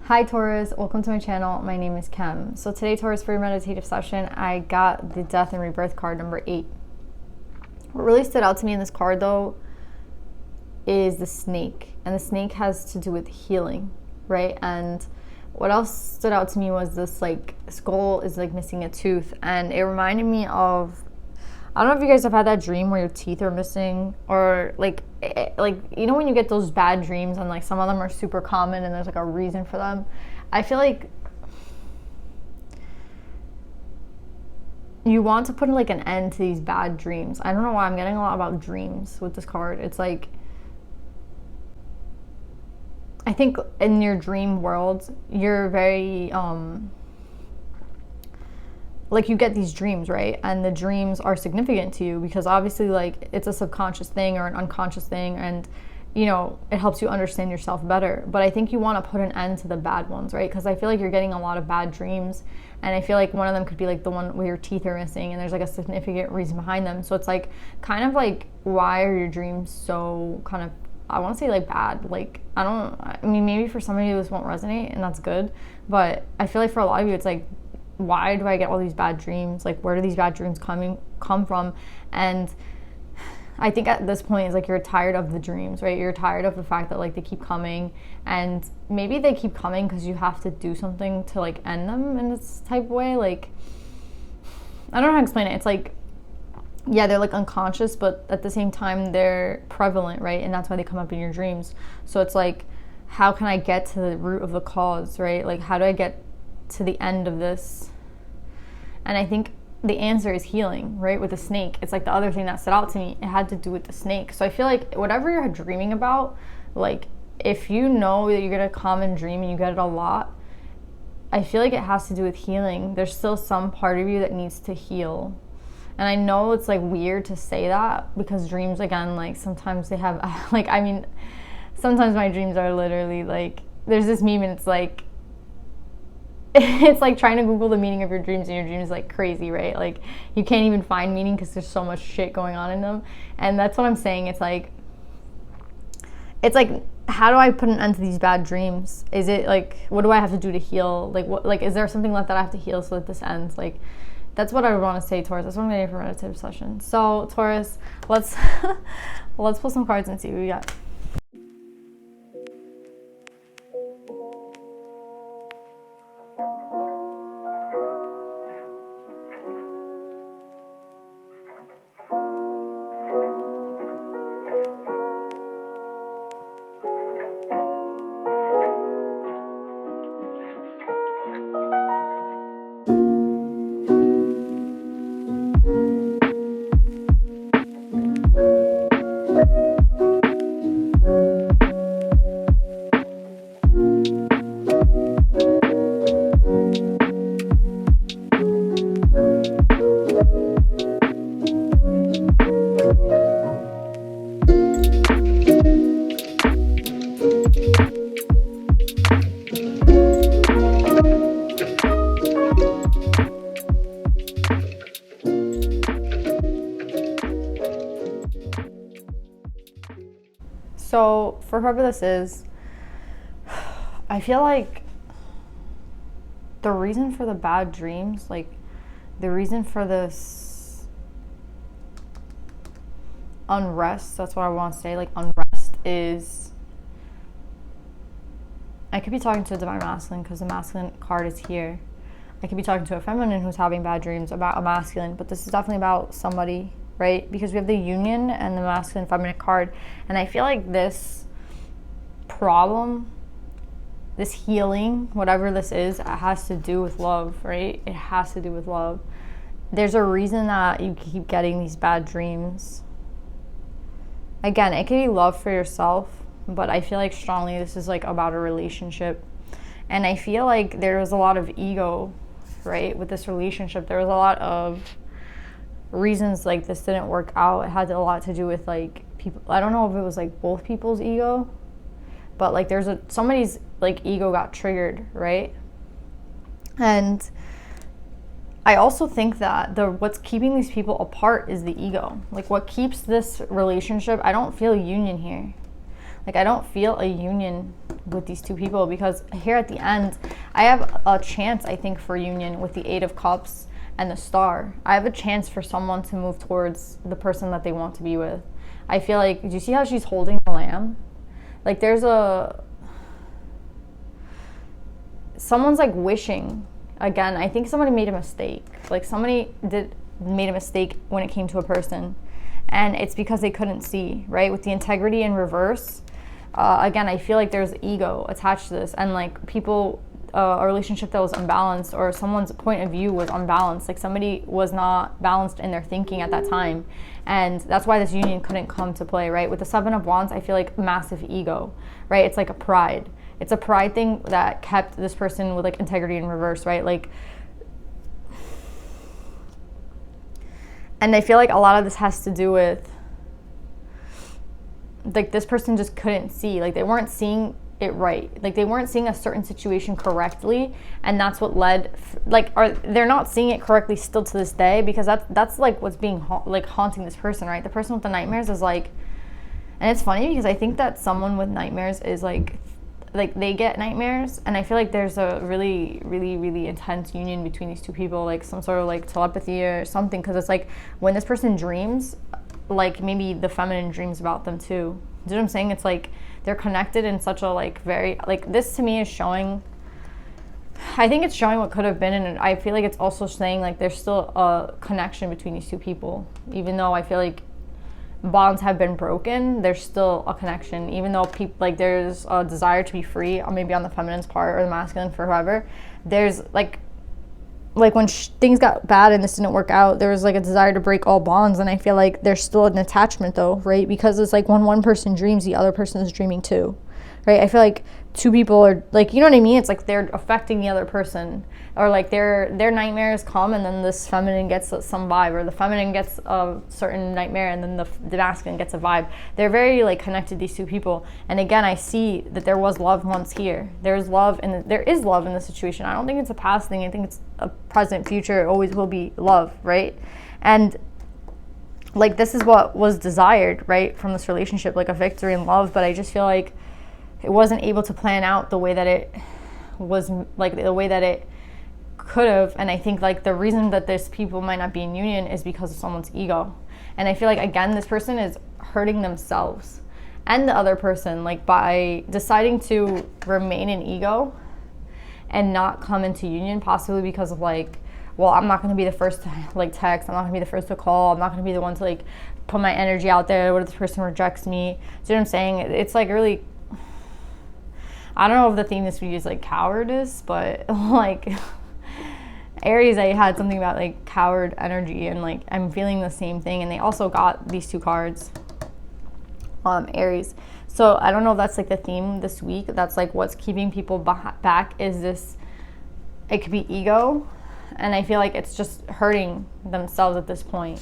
Hi Taurus, welcome to my channel. My name is Kim. So today, Taurus, for your meditative session, I got the Death and Rebirth card number 8. What really stood out to me in this card though is the snake. And the snake has to do with healing, right? And what else stood out to me was this skull is missing a tooth. And it reminded me of, I don't know if you guys have had that dream where your teeth are missing, or you know when you get those bad dreams and some of them are super common and there's a reason for them. I feel like you want to put an end to these bad dreams. I don't know why I'm getting a lot about dreams with this card. It's I think in your dream world, you're very you get these dreams, right? And the dreams are significant to you because obviously it's a subconscious thing or an unconscious thing, and it helps you understand yourself better. But I think you want to put an end to the bad ones, right? Because I feel like you're getting a lot of bad dreams, and I feel like one of them could be the one where your teeth are missing and there's a significant reason behind them. So it's why are your dreams so I want to say bad? I mean, maybe for somebody this won't resonate and that's good, but I feel like for a lot of you it's why do I get all these bad dreams? Where do these bad dreams come from? And I think at this point it's you're tired of the dreams, right? You're tired of the fact that they keep coming, and maybe they keep coming because you have to do something to end them in this type of way. I don't know how to explain it. It's yeah, they're unconscious, but at the same time they're prevalent, right? And that's why they come up in your dreams. So it's how can I get to the root of the cause, right? How do I get to the end of this? And I think the answer is healing, right? With the snake, it's the other thing that stood out to me. It had to do with the snake. So I feel whatever you're dreaming about, if you know that you're gonna common dream and you get it a lot, I feel it has to do with healing. There's still some part of you that needs to heal. And I know it's weird to say that because dreams, again, sometimes they have I mean, sometimes my dreams are literally there's this meme and it's it's trying to Google the meaning of your dreams, and your dreams crazy, right? You can't even find meaning because there's so much shit going on in them. And that's what I'm saying. It's how do I put an end to these bad dreams? Is it what do I have to do to heal? What is there something left that I have to heal so that this ends? That's what I would want to say, Taurus. That's what I'm going to do for meditative session. So Taurus, let's pull some cards and see what we got. So for whoever this is, I feel the reason for the bad dreams, the reason for this unrest, that's what I want to say, unrest is, I could be talking to a divine masculine because the masculine card is here. I could be talking to a feminine who's having bad dreams about a masculine, but this is definitely about somebody, right? Because we have the union and the masculine feminine card, and I feel this problem, this healing, whatever this is, it has to do with love, right? It has to do with love. There's a reason that you keep getting these bad dreams. Again, it can be love for yourself, but I feel strongly this is about a relationship. And I feel there was a lot of ego, right, with this relationship. There was a lot of reasons this didn't work out. It had a lot to do with people. I don't know if it was both people's ego, but there's somebody's ego got triggered, right? And I also think that what's keeping these people apart is the ego. What keeps this relationship, I don't feel union here. Like, I don't feel a union with these two people, because here at the end, I have a chance, I think, for union with the Eight of Cups and the Star. I have a chance for someone to move towards the person that they want to be with. I feel like, do you see how she's holding the lamb? Like, someone's like wishing. Again, I think somebody made a mistake. Like, somebody made a mistake when it came to a person, and it's because they couldn't see, right? With the integrity in reverse, again, I feel like there's ego attached to this, and like people, a relationship that was unbalanced, or someone's point of view was unbalanced. Like, somebody was not balanced in their thinking at that time, and that's why this union couldn't come to play, right? With the Seven of Wands, I feel like massive ego, right? It's like a pride. It's a pride thing that kept this person with like integrity in reverse, right? Like, and I feel like a lot of this has to do with, like, this person just couldn't see. Like, they weren't seeing it right. Like, they weren't seeing a certain situation correctly, and that's what led, like, they're not seeing it correctly still to this day, because that's like what's being haunting this person, right? The person with the nightmares is like, and it's funny because I think that someone with nightmares is like they get nightmares, and I feel like there's a really, really, really intense union between these two people, like some sort of like telepathy or something, because it's like when this person dreams, like maybe the feminine dreams about them too. Do you know what I'm saying? It's like they're connected in such a like very, like, this to me is showing, I think it's showing what could have been, and I feel like it's also saying like there's still a connection between these two people. Even though I feel like bonds have been broken, there's still a connection. Even though people, like, there's a desire to be free, or maybe on the feminine's part, or the masculine, for whoever, there's like when things got bad and this didn't work out, there was like a desire to break all bonds. And I feel like there's still an attachment though, right? Because it's like when one person dreams, the other person is dreaming too, right? I feel like two people are like, you know what I mean? It's like they're affecting the other person, or like their nightmares come, and then this feminine gets some vibe, or the feminine gets a certain nightmare, and then the masculine gets a vibe. They're very like connected, these two people. And again, I see that there was love once here. There's love, and there is love in this situation. I don't think it's a past thing. I think it's a present, future. It always will be love, right? And like, this is what was desired, right, from this relationship, like a victory in love. But I just feel like it wasn't able to plan out the way that it was, like the way that it could have. And I think like the reason that this people might not be in union is because of someone's ego. And I feel like, again, this person is hurting themselves and the other person, like, by deciding to remain in ego and not come into union, possibly because of like, well, I'm not going to be the first to like text, I'm not going to be the first to call, I'm not going to be the one to like put my energy out there. What if this person rejects me? Do you know what I'm saying? It's like really, I don't know if the theme this week is like cowardice, but like Aries, I had something about like coward energy, and like I'm feeling the same thing. And they also got these two cards, Aries. So I don't know if that's like the theme this week. That's like what's keeping people back, is this, it could be ego. And I feel like it's just hurting themselves at this point.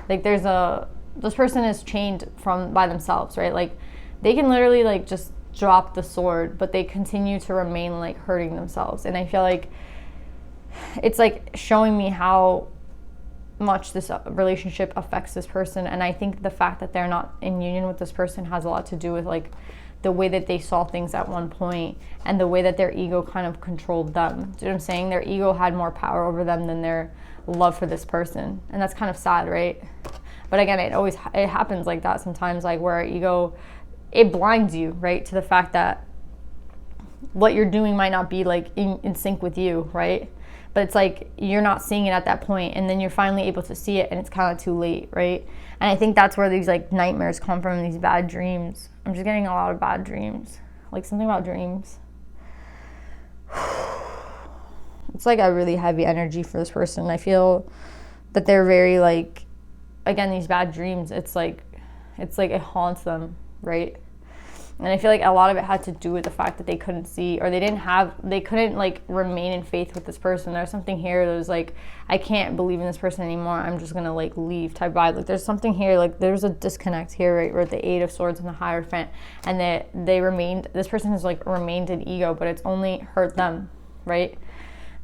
Like this person is chained by themselves, right? Like they can literally like just drop the sword, but they continue to remain like hurting themselves. And I feel like it's like showing me how much this relationship affects this person. And I think the fact that they're not in union with this person has a lot to do with like the way that they saw things at one point, and the way that their ego kind of controlled them. Do you know what I'm saying? Their ego had more power over them than their love for this person. And that's kind of sad, right? But again, it happens like that sometimes, like where our ego, it blinds you, right, to the fact that what you're doing might not be like in sync with you, right? But it's like you're not seeing it at that point, and then you're finally able to see it, and it's kind of too late, right? And I think that's where these like nightmares come from, these bad dreams. I'm just getting a lot of bad dreams, like something about dreams. It's like a really heavy energy for this person. I feel that they're very like, again, these bad dreams, it's like it haunts them, right? And I feel like a lot of it had to do with the fact that they couldn't see, or they couldn't like remain in faith with this person. There's something here that was like, I can't believe in this person anymore, I'm just gonna like leave type vibe. Like there's something here, like there's a disconnect here, right? Where the Eight of Swords and the Hierophant, and this person has like remained in ego, but it's only hurt them, right?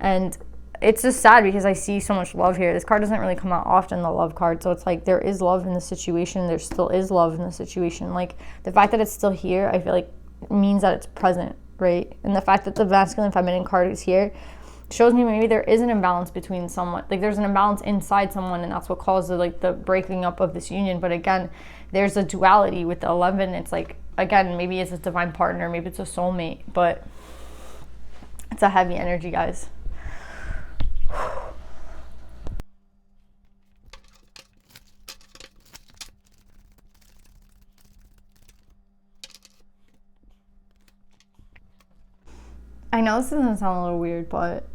And it's just sad because I see so much love here. This card doesn't really come out often, the love card. So it's like there is love in the situation. There still is love in the situation. Like the fact that it's still here, I feel like means that it's present, right? And the fact that the masculine feminine card is here shows me maybe there is an imbalance between someone. Like there's an imbalance inside someone, and that's what caused the breaking up of this union. But again, there's a duality with the 11. It's like, again, maybe it's a divine partner, maybe it's a soulmate, but it's a heavy energy, guys. I know this is going to sound a little weird, but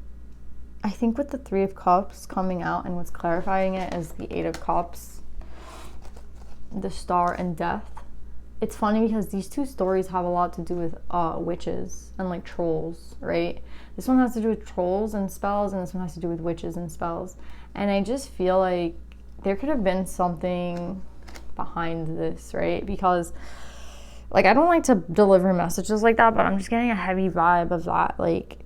I think with the 3 of Cups coming out and what's clarifying it is the 8 of Cups, the Star, and Death. It's funny because these two stories have a lot to do with witches and like trolls, right? This one has to do with trolls and spells, and this one has to do with witches and spells. And I just feel like there could have been something behind this, right? Because like I don't like to deliver messages like that, but I'm just getting a heavy vibe of that. Like,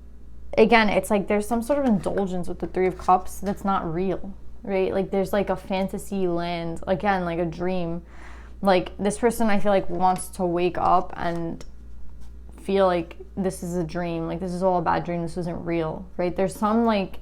again, it's like there's some sort of indulgence with the 3 of Cups that's not real, right? Like there's like a fantasy land, again, like a dream. Like this person, I feel like, wants to wake up and feel like this is a dream, like this is all a bad dream, this isn't real, right? There's some like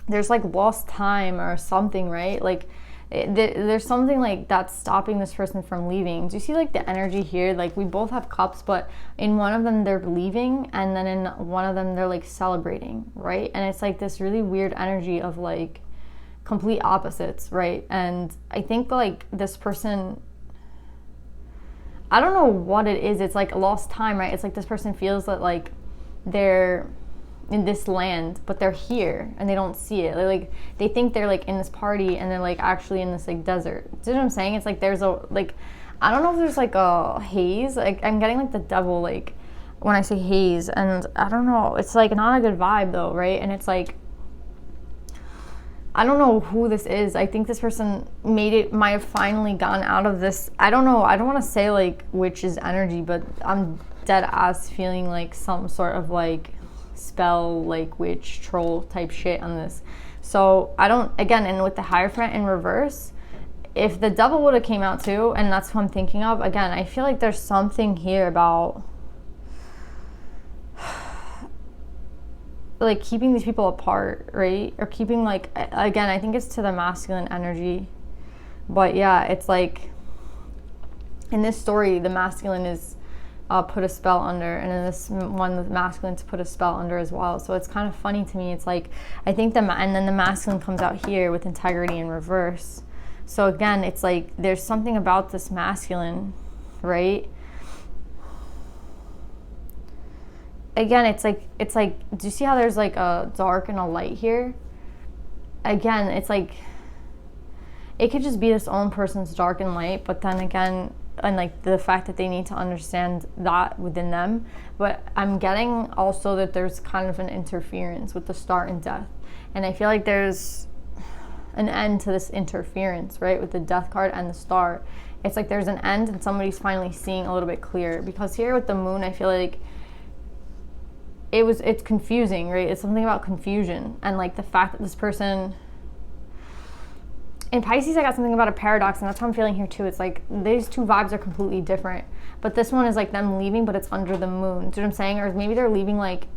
there's like lost time or something, right? Like there's something like that's stopping this person from leaving. Do you see like the energy here? Like we both have cups, but in one of them they're leaving, and then in one of them they're like celebrating, right? And it's like this really weird energy of like complete opposites, right? And I think like this person, I don't know what it is. It's like a lost time, right? It's like this person feels that like they're in this land, but they're here and they don't see it. They're like, they think they're like in this party and they're like actually in this like desert. Do you know what I'm saying? It's like there's a like, I don't know if there's like a haze. Like I'm getting like the devil like when I say haze, and I don't know. It's like not a good vibe though, right? And it's like, I don't know who this is. I think this person might have finally gotten out of this. I don't know. I don't want to say like witch's energy, but I'm dead ass feeling like some sort of like spell, like witch, troll type shit on this. So I don't, again, and with the Hierophant in reverse, if the devil would have came out too, and that's who I'm thinking of, again, I feel like there's something here about like keeping these people apart, right? Or keeping like, again, I think it's to the masculine energy. But yeah, it's like in this story the masculine is put a spell under, and in this one the masculine's put a spell under as well. So it's kind of funny to me. It's like I think and then the masculine comes out here with integrity in reverse. So again, it's like there's something about this masculine, right? Again, it's like, do you see how there's like a dark and a light here? Again, it's like, it could just be this own person's dark and light, but then again, and like the fact that they need to understand that within them. But I'm getting also that there's kind of an interference with the Star and Death. And I feel like there's an end to this interference, right? With the Death card and the Star. It's like there's an end and somebody's finally seeing a little bit clearer. Because here with the Moon, I feel like it's confusing, right? It's something about confusion, and like the fact that this person in Pisces, I got something about a paradox, and that's how I'm feeling here too. It's like these two vibes are completely different, but this one is like them leaving, but it's under the moon. Do you know what I'm saying? Or maybe they're leaving like,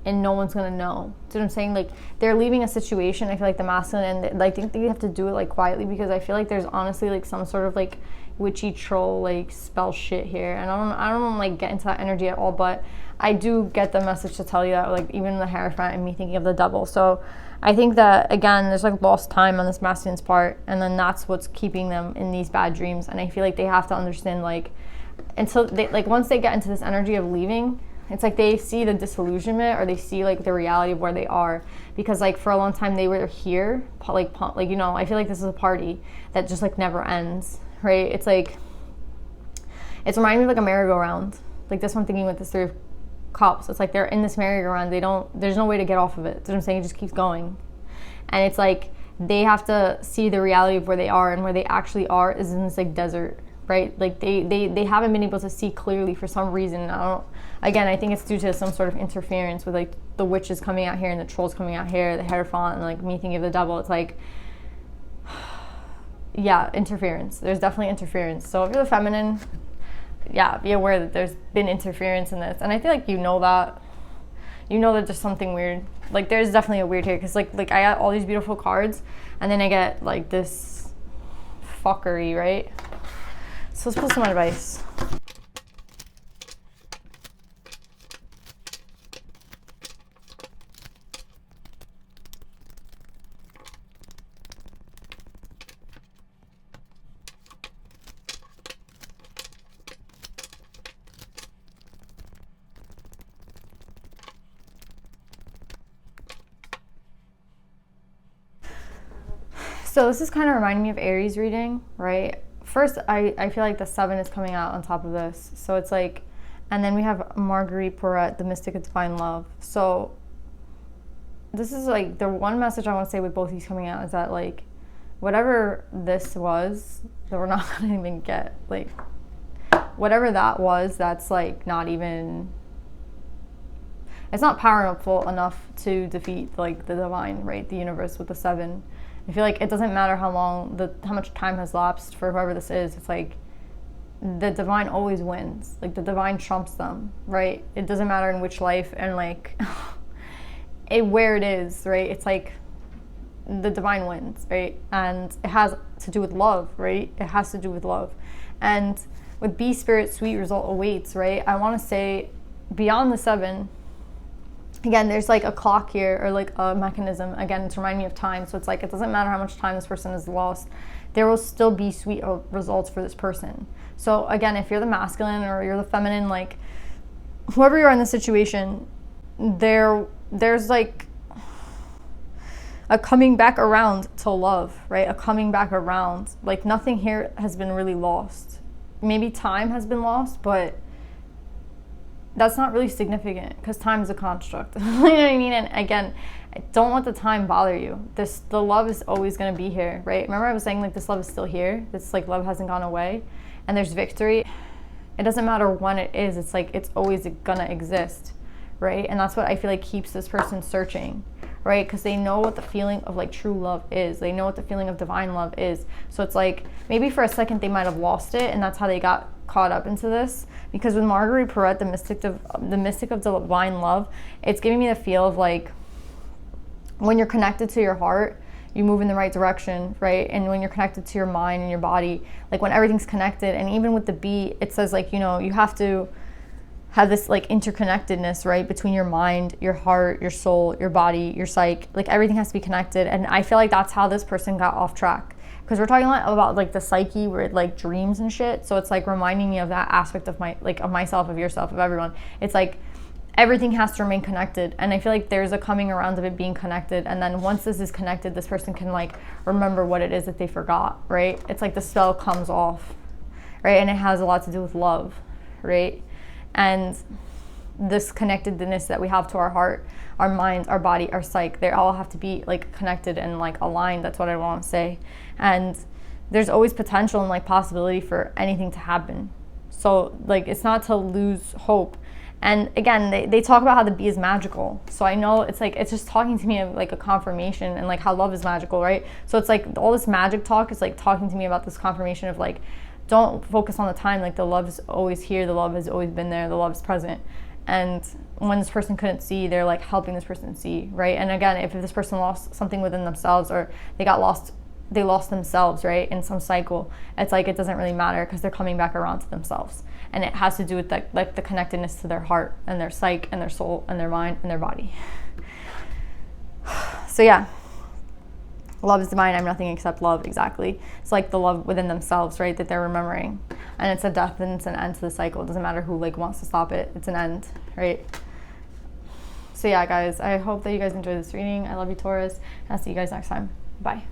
and no one's gonna know. Do you know what I'm saying? Like they're leaving a situation. I feel like the masculine, and I think they have to do it like quietly, because I feel like there's honestly like some sort of like witchy troll like spell shit here, and I don't like get into that energy at all, but I do get the message to tell you that, like even the Hierophant and me thinking of the devil. So I think that again, there's like lost time on this masculine's part, and then that's what's keeping them in these bad dreams. And I feel like they have to understand, like, until they like once they get into this energy of leaving, it's like they see the disillusionment, or they see like the reality of where they are, because like for a long time they were here, like you know, I feel like this is a party that just like never ends, right? It's like it's reminding me of like a merry-go-round. Like this one, thinking with this Three of Cups, it's like they're in this merry-go-round. There's no way to get off of it. That's what I'm saying. It just keeps going, and it's like they have to see the reality of where they are, and where they actually are is in this like desert, right? Like they haven't been able to see clearly for some reason. I think it's due to some sort of interference with like the witches coming out here and the trolls coming out here, the Hierophant, and like me thinking of the devil. It's like, yeah, interference. There's definitely interference. So if you're the feminine, yeah, be aware that there's been interference in this. And I feel like you know that there's something weird. Like there's definitely a weird here, because like I got all these beautiful cards and then I get like this fuckery, right? So let's pull some advice. So this is kind of reminding me of Aries reading, right? First, I feel like the 7 is coming out on top of this. So it's like, and then we have Marguerite Porete, the Mystic of Divine Love. So this is like the one message I want to say with both these coming out is that like, whatever this was, that we're not going to even get, like, whatever that was, that's like not even, it's not powerful enough to defeat like the divine, right? The universe with the 7. I feel like it doesn't matter how much time has lapsed for whoever this is. It's like the divine always wins. Like the divine trumps them, right? It doesn't matter in which life and like where it is, right? It's like the divine wins, right? And it has to do with love, right? It has to do with love. And with Be Spirit, sweet result awaits, right? I want to say beyond the 7, again, there's like a clock here, or like a mechanism, again, to remind me of time. So it's like, it doesn't matter how much time this person has lost, there will still be sweet results for this person. So again, if you're the masculine or you're the feminine, like whoever you are in the situation, there's like a coming back around to love, right? A coming back around. Like nothing here has been really lost. Maybe time has been lost, but that's not really significant because time is a construct. You know what I mean? And again, don't let the time bother you. The love is always going to be here, right? Remember I was saying like this love is still here. This like love hasn't gone away, and there's victory. It doesn't matter when it is. It's like it's always going to exist, right? And that's what I feel like keeps this person searching, right? Because they know what the feeling of like true love is. They know what the feeling of divine love is. So it's like maybe for a second they might have lost it, and that's how they got caught up into this. Because with Marguerite Porete, the mystic of divine love, it's giving me the feel of like when you're connected to your heart, you move in the right direction, right? And when you're connected to your mind and your body, like when everything's connected, and even with the bee, it says like, you know, you have to have this like interconnectedness, right? Between your mind, your heart, your soul, your body, your psyche, like everything has to be connected. And I feel like that's how this person got off track. Because we're talking a lot about like the psyche, where it like dreams and shit. So it's like reminding me of that aspect of of myself, of yourself, of everyone. It's like everything has to remain connected. And I feel like there's a coming around of it being connected. And then once this is connected, this person can like remember what it is that they forgot, right? It's like the spell comes off, right? And it has a lot to do with love, right? And this connectedness that we have to our heart, our mind, our body, our psyche, they all have to be like connected and like aligned. That's what I want to say. And there's always potential and like possibility for anything to happen. So like it's not to lose hope. And again, they talk about how the bee is magical. So I know it's like, it's just talking to me of like a confirmation and like how love is magical, right? So it's like all this magic talk is like talking to me about this confirmation of like, don't focus on the time. Like the love is always here. The love has always been there. The love is present. And when this person couldn't see, they're like helping this person see, right? And again, if this person lost something within themselves, or they lost themselves, right, in some cycle, it's like it doesn't really matter because they're coming back around to themselves. And it has to do with like the connectedness to their heart and their psyche and their soul and their mind and their body. So yeah, love is divine. I'm nothing except love. Exactly. It's like the love within themselves, right, that they're remembering. And it's a death and it's an end to the cycle. It doesn't matter who like wants to stop it. It's an end, right? So yeah, guys, I hope that you guys enjoyed this reading. I love you, Taurus. And I'll see you guys next time. Bye.